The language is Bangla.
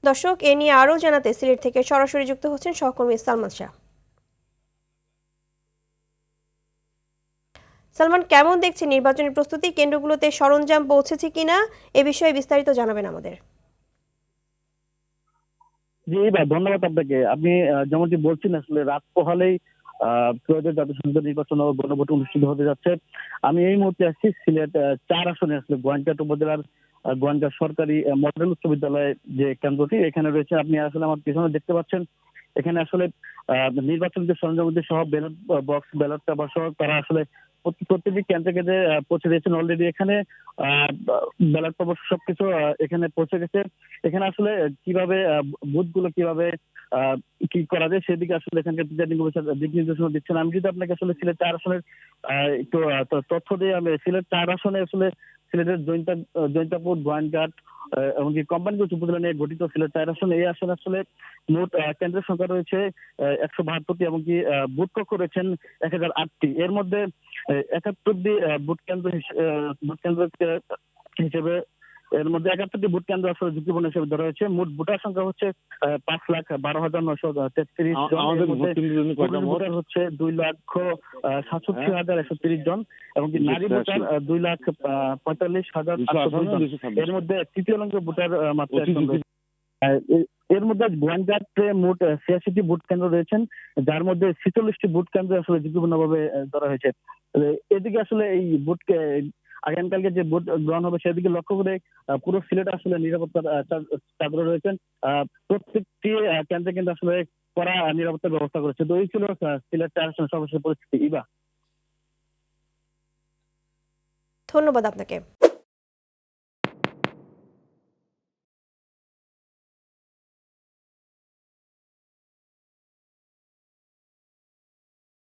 দর্শক, এ নিয়ে আরও জানাতে সিলেট থেকে সরাসরি যুক্ত হচ্ছেন সহকর্মী সালমান শাহ। সালমান, কেমন দেখছেন নির্বাচনী প্রস্তুতি? কেন্দ্রগুলোতে সরঞ্জাম পৌঁছেছে কিনা, এ বিষয়ে বিস্তারিত জানাবেন আমাদের। জি ভাই, ধন্যবাদ আপনাকে। আপনি যেমনটি বলছেন, আসলে রাত পোহালেই ত্রয়োদশ জাতীয় সংসদ নির্বাচন ও গণভোট অনুষ্ঠিত হতে যাচ্ছে। আমি এই মুহূর্তে আসছি সিলেট ৪ আসনে, আসলে গোয়াইনঘাট উপজেলার গোয়াইনঘাট সরকারি মডেল উচ্চ বিদ্যালয় যে কেন্দ্রটি এখানে রয়েছে। আপনি আসলে আমার পিছনে দেখতে পাচ্ছেন, এখানে আসলে নির্বাচন যে সরঞ্জাম সহ ব্যালট বক্স, ব্যালট পেপার সহ তারা আসলে প্রত্যেকটি কেন্দ্রে কেন্দ্রে পৌঁছে দিয়েছেন অলরেডি। এখানে ব্যালট পেপার সবকিছু এখানে পৌঁছে গেছে। এখানে আসলে কিভাবে বুথগুলো কিভাবে কি করা যায় সেদিকে আসলে এখানকার প্রিসাইডিং অফিসার দিক নির্দেশনা দিচ্ছেন। আমি যদি আপনাকে আসলে সিলেট ৪ আসনের একটু তথ্য দিয়ে, আমি সিলেট ৪ আসনে আসলে সিলেটের জৈন্তাপুর, গোয়াইনঘাট এমনকি কোম্পানিগঞ্জ উপজেলা নিয়ে গঠিত সিলেট ৪ আসন। এই আসনে আসলে মোট কেন্দ্রের সংখ্যা রয়েছে ১৭২টি, এমনকি বুথ কক্ষ রয়েছেন ১০০৮টি। এর মধ্যে ৭১টি ভোট কেন্দ্র হিসেবে, এর মধ্যে ৭১টি ভোট কেন্দ্র আসলে ঝুঁকিপূর্ণ হিসেবে ধরা হয়েছে। মোট ভোটার সংখ্যা হচ্ছে ৫,১২,৯৩৩ জন। এর মধ্যে ভোটার হচ্ছে ২,৬৭,১৩০ জন, এবং নারী ভোটার ২,৪৫,৮০০ জন। এর মধ্যে তৃতীয় লিঙ্গের ভোটার মাত্র একজন রয়েছে। এর মধ্যে গোয়াইনঘাটে মোট ৮৬টি ভোট কেন্দ্র রয়েছেন, যার মধ্যে ৪৬টি ভোট কেন্দ্র আসলে ঝুঁকিপূর্ণভাবে ধরা হয়েছে। এদিকে আসলে এই ভোটকে আগামীকালকে যে ভোট গ্রহণ হবে সেদিকে লক্ষ্য করে পুরো সিলেট আসলে নিরাপত্তার চাদরে রয়েছেন। প্রত্যেকটি কেন্দ্রে কিন্তু আসলে কড়া নিরাপত্তার ব্যবস্থা করেছে। তো এই ছিল সিলেট ৪ আসনের সর্বশেষ পরিস্থিতি। ইবা, ধন্যবাদ আপনাকে।